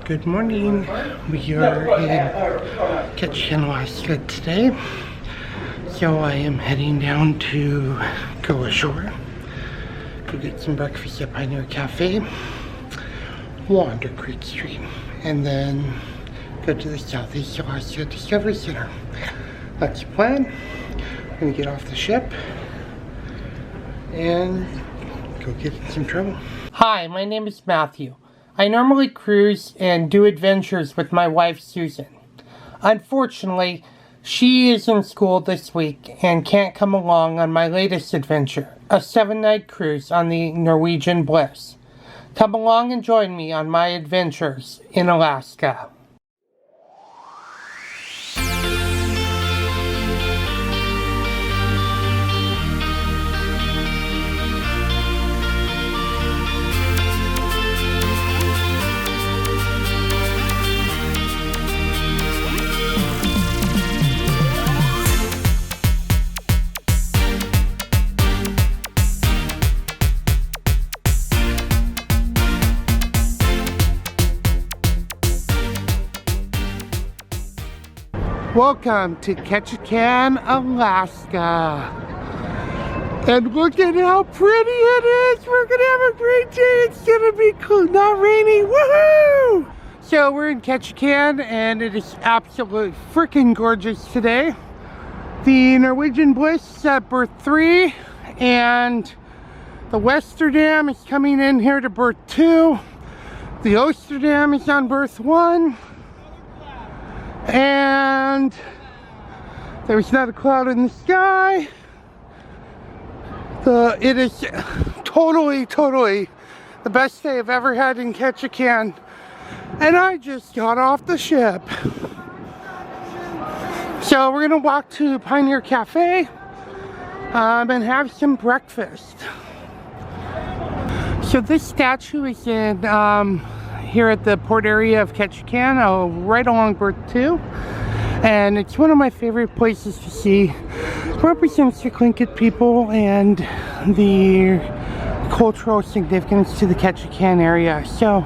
Good morning. We are in Ketchikan, Alaska today. So I am heading down to go ashore, go get some breakfast at Pioneer Cafe, wander Creek Street, and then go to the Southeast Alaska Discovery Center. That's the plan. I'm gonna get off the ship and go get in some trouble. Hi, my name is Matthew. I normally cruise and do adventures with my wife Susan. Unfortunately, she is in school this week and can't come along on my latest adventure, a 7-night cruise on the Norwegian Bliss. Come along and join me on my adventures in Alaska. Welcome to Ketchikan, Alaska. And look at how pretty it is. We're gonna have a great day. It's gonna be cool, not rainy. Woohoo! So we're in Ketchikan and it is absolutely freaking gorgeous today. The Norwegian Bliss is at berth 3 and the Westerdam is coming in here to berth 2. The Osterdam is on berth 1. And there's not a cloud in the sky. It is totally the best day I've ever had in Ketchikan. And I just got off the ship. So we're gonna walk to Pioneer Cafe and have some breakfast. So this statue is in here at the port area of Ketchikan, right along berth 2, and it's one of my favorite places to see. It represents the Tlingit people and the cultural significance to the Ketchikan area. So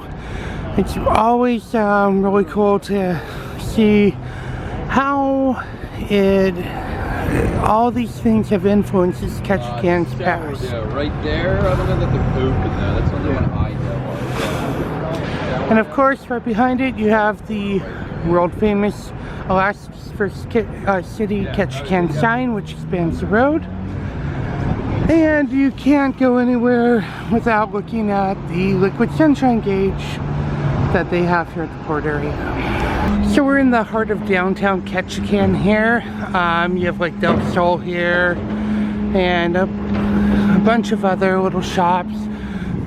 it's always really cool to see how all these things have influenced Ketchikan's past. Yeah, right there. I don't know that they're open there. That's only one I know of. And of course, right behind it, you have the world famous Alaska's first city, Ketchikan sign, which spans the road. And you can't go anywhere without looking at the liquid sunshine gauge that they have here at the port area. So we're in the heart of downtown Ketchikan here. You have like Del Sol here and a bunch of other little shops.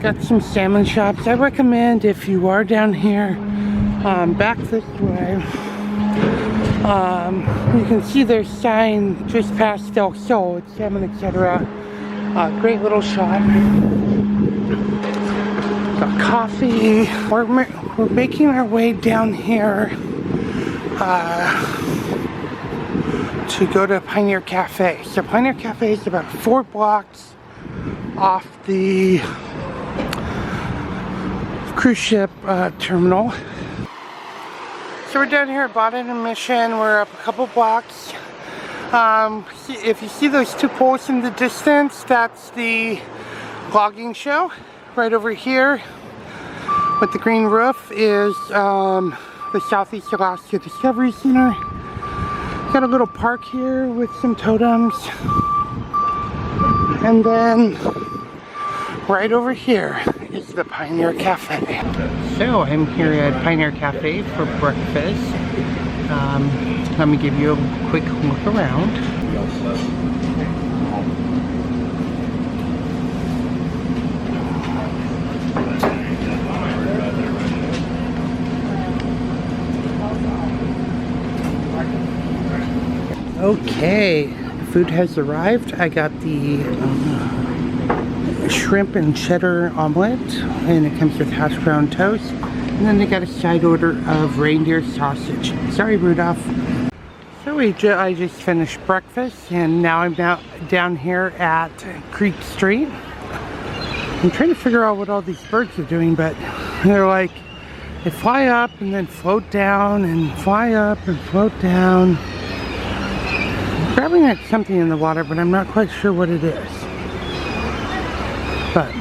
Got some salmon shops. I recommend, if you are down here, back this way, you can see their sign just past Del Sol. It's salmon, etc. Great little shop. Got coffee. We're making our way down here to go to Pioneer Cafe. So Pioneer Cafe is about 4 blocks off the cruise ship terminal. So we're down here at Bottom and Mission. We're up a couple blocks. If you see those 2 poles in the distance, that's the logging show. Right over here with the green roof is the Southeast Alaska Discovery Center. Got a little park here with some totems. And then right over here is the Pioneer Cafe. So I'm here at Pioneer Cafe for breakfast. Let me give you a quick look around. Okay, food has arrived. I got the shrimp and cheddar omelet, and it comes with hash brown toast. And then they got a side order of reindeer sausage. Sorry, Rudolph. So I just finished breakfast, and now I'm down here at Creek Street. I'm trying to figure out what all these birds are doing, but they're like They fly up and then float down and fly up and float down. I'm grabbing at something in the water, but I'm not quite sure what it is. But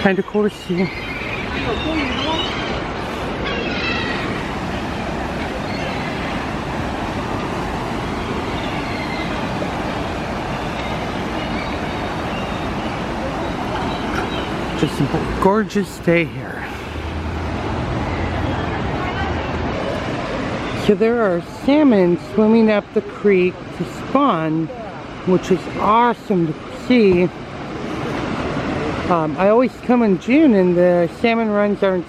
kind of cool to see. Just a gorgeous day here. So there are salmon swimming up the creek to spawn, which is awesome to see. I always come in June and the salmon runs aren't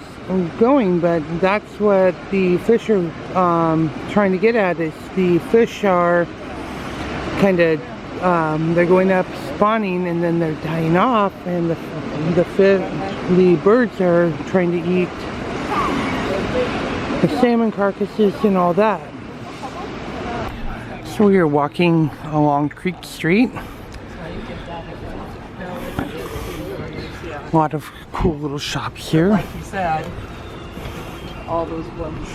going, but that's what the fish are trying to get at, is the fish are kind of they're going up spawning and then they're dying off, and the birds are trying to eat the salmon carcasses and all that. So we are walking along Creek Street. A lot of cool little shops here. Like you said, all those ones.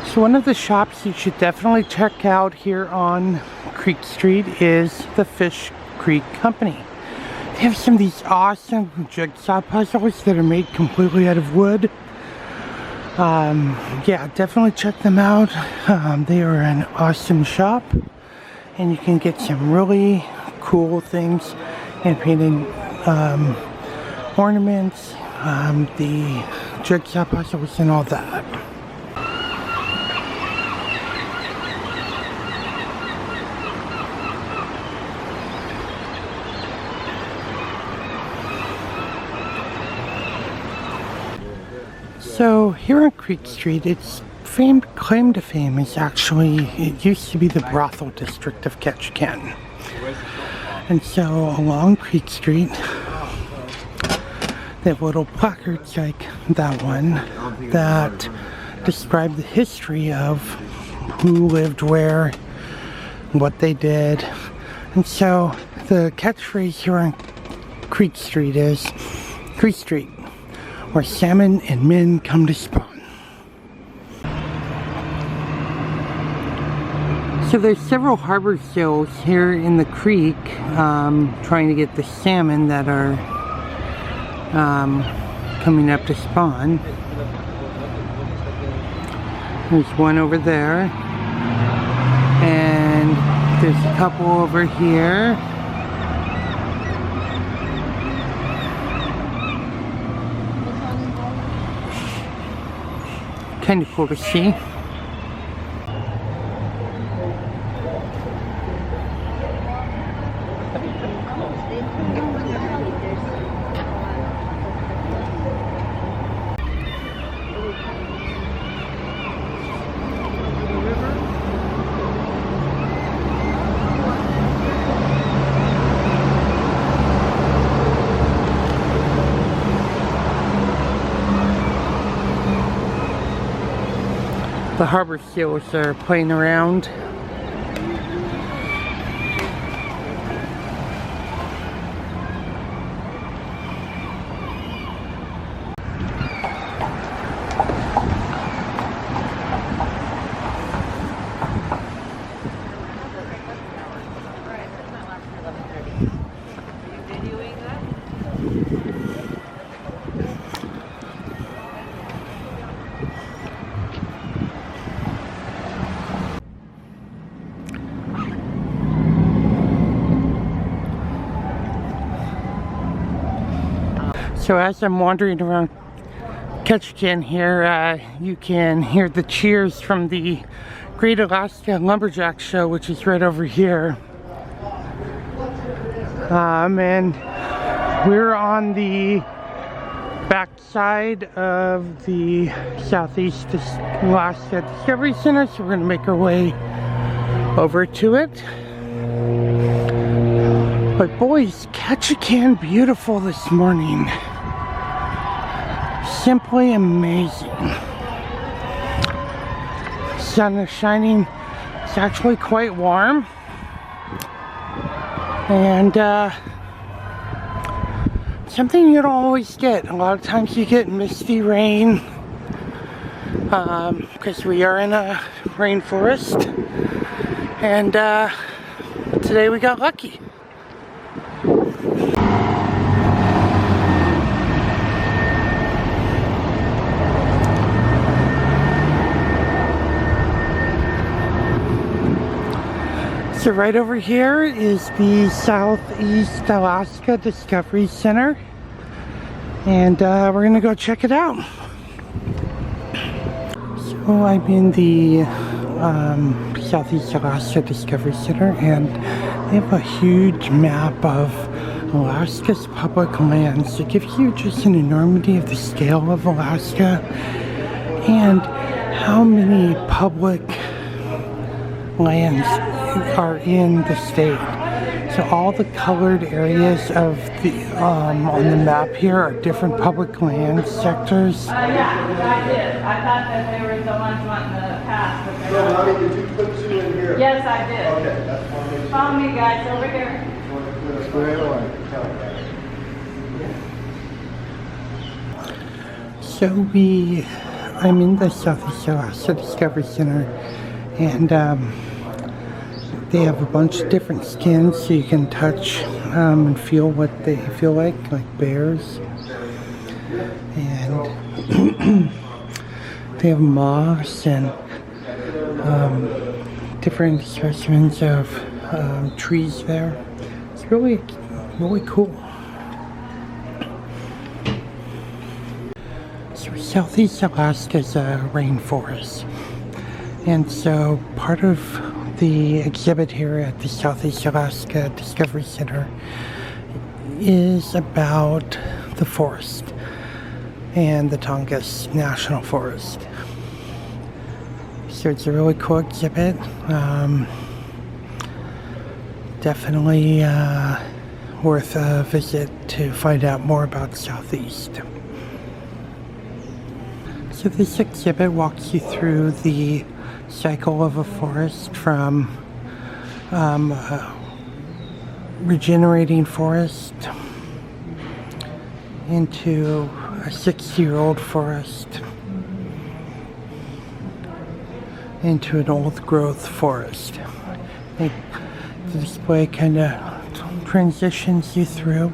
So one of the shops you should definitely check out here on Creek Street is the Fish Creek Company. They have some of these awesome jigsaw puzzles that are made completely out of wood. Yeah, definitely check them out. They are an awesome shop, and you can get some really cool things and painted ornaments, the jigsaw puzzles and all that. So here on Creek Street, its claim to fame is actually, it used to be the brothel district of Ketchikan. And so along Creek Street, they have little placards like that one that describe the history of who lived where, what they did. And so the catchphrase here on Creek Street is Creek Street, where salmon and men come to spawn. So there's several harbor seals here in the creek trying to get the salmon that are coming up to spawn. There's one over there, and there's a couple over here. Kind of cool to see. The harbor seals are playing around. So as I'm wandering around Ketchikan here, you can hear the cheers from the Great Alaska Lumberjack Show, which is right over here. And we're on the back outside of the Southeast Alaska Discovery Center, so we're going to make our way over to it. But boy, is Ketchikan beautiful this morning. Simply amazing. Sun is shining. It's actually quite warm. And something you don't always get. A lot of times you get misty rain because we are in a rainforest. And today we got lucky. So right over here is the Southeast Alaska Discovery Center, and we're gonna go check it out. So I'm in the Southeast Alaska Discovery Center, and they have a huge map of Alaska's public lands. It gives you just an enormity of the scale of Alaska and how many public lands are in the state. So all the colored areas of the on the map here are different public land sectors. Yeah, I did. I thought that they were the ones wanting to pass. But So, honey, did you put two in here? yes, I did. Okay, that's one. Follow me, guys, over here. So I'm in the Southeast Alaska Discovery Center, and they have a bunch of different skins so you can touch and feel what they feel like bears. And they have moss and different specimens of trees there. It's really, really cool. So Southeast Alaska is a rainforest. And so part of the exhibit here at the Southeast Alaska Discovery Center is about the forest and the Tongass National Forest. So it's a really cool exhibit. Definitely worth a visit to find out more about Southeast. So this exhibit walks you through the cycle of a forest from regenerating forest into a 60-year-old forest into an old growth forest. The display kind of transitions you through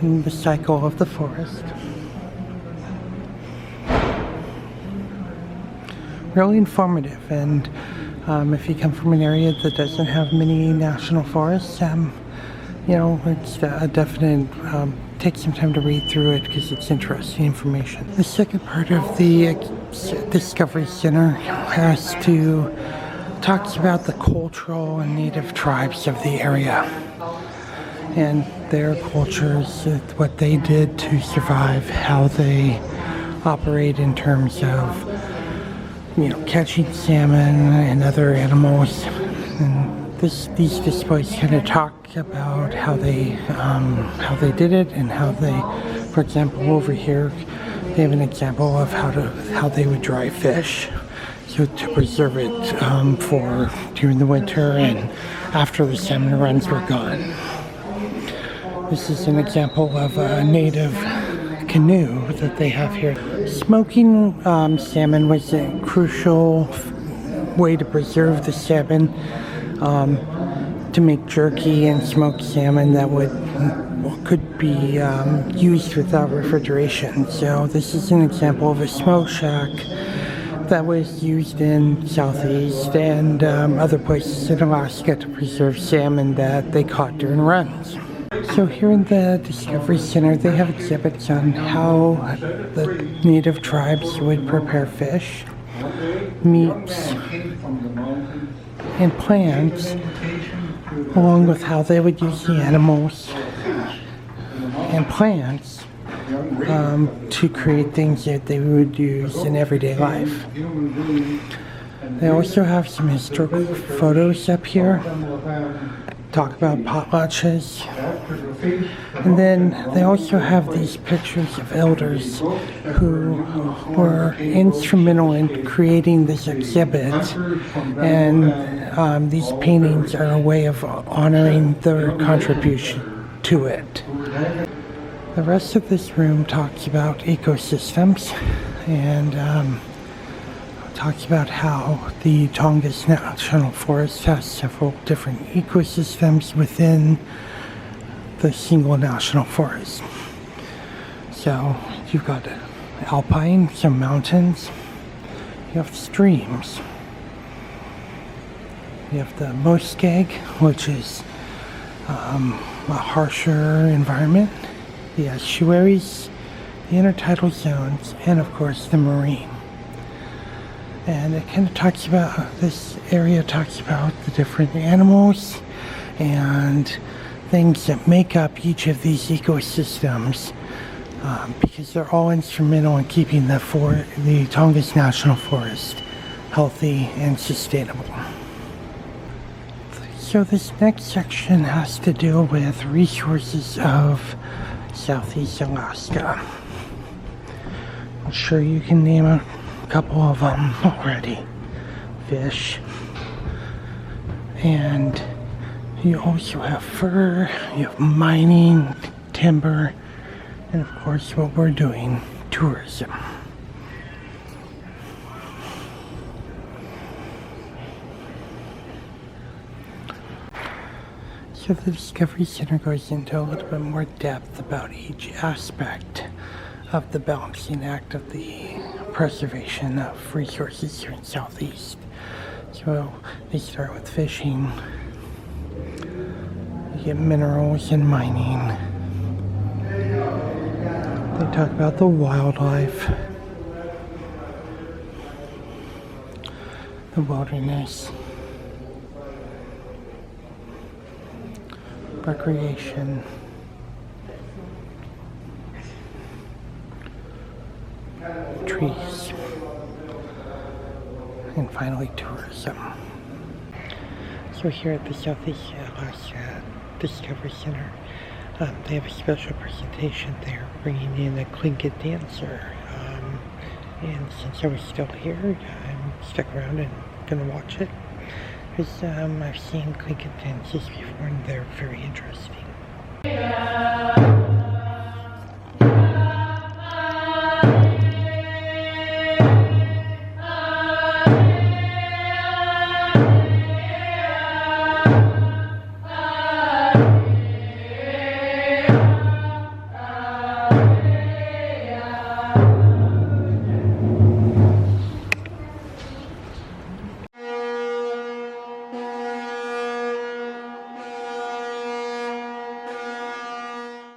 in the cycle of the forest. Really informative, and if you come from an area that doesn't have many national forests, you know, it's a definite, take some time to read through it because it's interesting information. The second part of the Discovery Center talks about the cultural and native tribes of the area and their cultures, what they did to survive, how they operate in terms of, you know, catching salmon and other animals. And these displays kind of talk about how they did it and how they, for example, over here they have an example of how they would dry fish, so to preserve it for during the winter and after the salmon runs were gone. This is an example of a native canoe that they have here. Smoking salmon was a crucial way to preserve the salmon, to make jerky and smoked salmon that could be used without refrigeration. So this is an example of a smoke shack that was used in Southeast and other places in Alaska to preserve salmon that they caught during runs. So here in the Discovery Center, they have exhibits on how the native tribes would prepare fish, meats, and plants, along with how they would use the animals and plants to create things that they would use in everyday life. They also have some historical photos up here. Talk about potlatches. And then they also have these pictures of elders who were instrumental in creating this exhibit. And these paintings are a way of honoring their contribution to it. The rest of this room talks about ecosystems and talks about how the Tongass National Forest has several different ecosystems within the single national forest. So you've got alpine, some mountains, you have streams, you have the muskeg, which is a harsher environment, the estuaries, the intertidal zones, and of course the marine. And it kind of talks about, this area talks about the different animals and things that make up each of these ecosystems because they're all instrumental in keeping the Tongass National Forest healthy and sustainable. So this next section has to deal with resources of Southeast Alaska. I'm sure you can name a couple of them already. Fish, and you also have fur, you have mining, timber, and of course what we're doing, tourism. So the Discovery Center goes into a little bit more depth about each aspect of the balancing act of the preservation of resources here in Southeast. So they start with fishing, you get minerals and mining. They talk about the wildlife, the wilderness, recreation, trees, and finally tourism. So here at the Southeast Alaska Discovery Center, they have a special presentation. They're bringing in a Tlingit dancer, and since I was still here, I'm stuck around and gonna watch it because I've seen Tlingit dances before and they're very interesting.